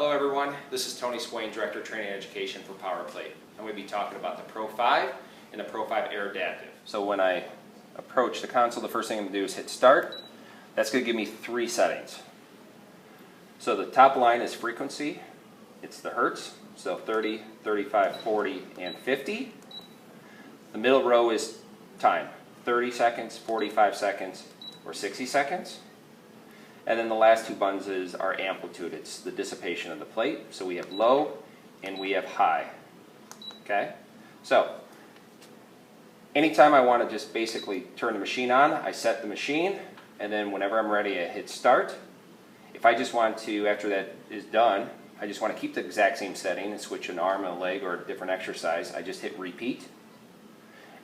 Hello everyone, this is Tony Swain, Director of Training and Education for PowerPlate. I'm going to be talking about the Pro5 and the Pro5 AIRdaptive. So when I approach the console, the first thing I'm going to do is hit Start. That's going to give me three settings. So the top line is frequency, it's the hertz, so 30, 35, 40, and 50. The middle row is time, 30 seconds, 45 seconds, or 60 seconds. And then the last two buttons are amplitude. It's the dissipation of the plate. So we have low and we have high. Okay? So anytime I want to just basically turn the machine on, I set the machine, and then whenever I'm ready, I hit start. If I just want to, after that is done, I just want to keep the exact same setting and switch an arm and a leg or a different exercise, I just hit repeat.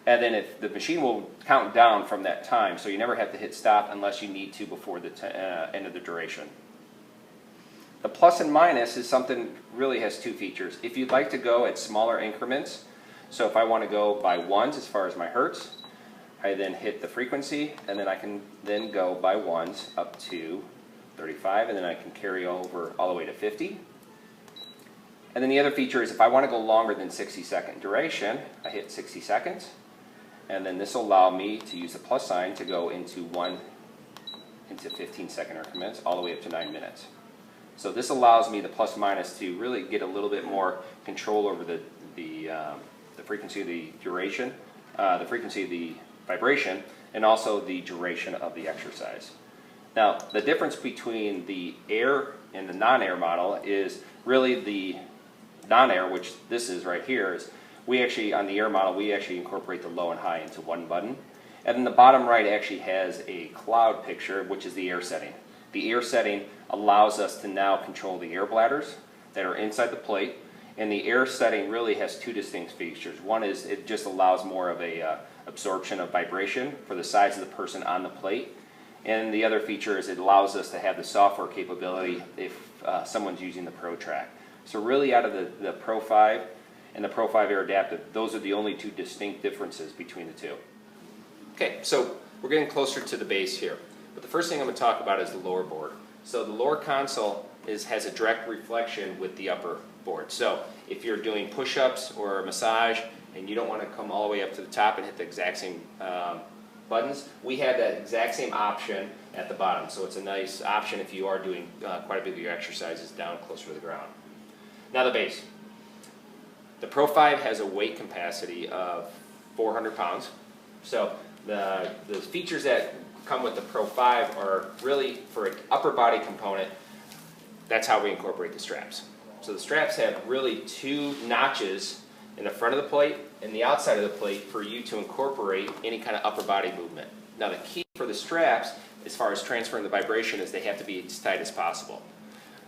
And then if the machine will count down from that time, so you never have to hit stop unless you need to before the end of the duration. The plus and minus is something really has two features. If you'd like to go at smaller increments, so if I want to go by ones as far as my hertz, I then hit the frequency, and then I can then go by ones up to 35, and then I can carry over all the way to 50. And then the other feature is if I want to go longer than 60-second duration, I hit 60 seconds. And then this will allow me to use the plus sign to go into 15-second increments all the way up to 9 minutes. So this allows me, the plus minus, to really get a little bit more control over the frequency of the duration, the frequency of the vibration, and also the duration of the exercise. Now, the difference between the air and the non-air model is really the non-air, which this is right here, is we actually, on the air model, we actually incorporate the low and high into one button. And then the bottom right actually has a cloud picture, which is the air setting. The air setting allows us to now control the air bladders that are inside the plate. And the air setting really has two distinct features. One is it just allows more of a absorption of vibration for the size of the person on the plate. And the other feature is it allows us to have the software capability if someone's using the Pro track. So really out of the Pro5 and the Pro5 AIRdaptive, those are the only two distinct differences between the two. Okay, so we're getting closer to the base here. But the first thing I'm going to talk about is the lower board. So the lower console has a direct reflection with the upper board. So if you're doing push-ups or a massage and you don't want to come all the way up to the top and hit the exact same buttons, we have that exact same option at the bottom. So it's a nice option if you are doing quite a bit of your exercises down closer to the ground. Now the base. The Pro5 has a weight capacity of 400 pounds. So the features that come with the Pro5 are really for an upper body component. That's how we incorporate the straps. So the straps have really two notches in the front of the plate and the outside of the plate for you to incorporate any kind of upper body movement. Now the key for the straps, as far as transferring the vibration, is they have to be as tight as possible.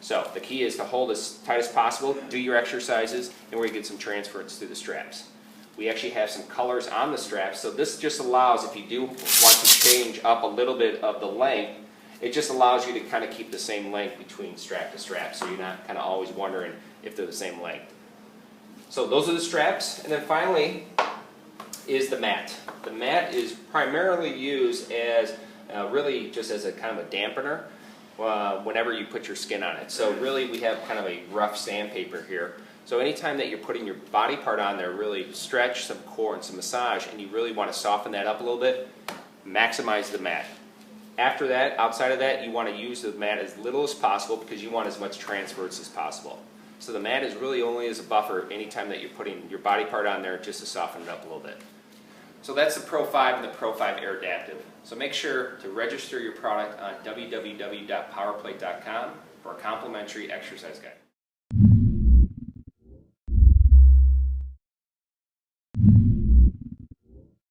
So the key is to hold as tight as possible, do your exercises, and we're going to get some transference through the straps. We actually have some colors on the straps, so this just allows, if you do want to change up a little bit of the length, it just allows you to kind of keep the same length between strap to strap, so you're not kind of always wondering if they're the same length. So those are the straps, and then finally is the mat. The mat is primarily used as really just as a kind of a dampener whenever you put your skin on it. So really we have kind of a rough sandpaper here. So anytime that you're putting your body part on there, really stretch some core and some massage, and you really want to soften that up a little bit, maximize the mat. After that, outside of that, you want to use the mat as little as possible because you want as much transverse as possible. So the mat is really only as a buffer anytime that you're putting your body part on there just to soften it up a little bit. So that's the Pro5 and the Pro5 AIRdaptive. So make sure to register your product on www.powerplate.com for a complimentary exercise guide.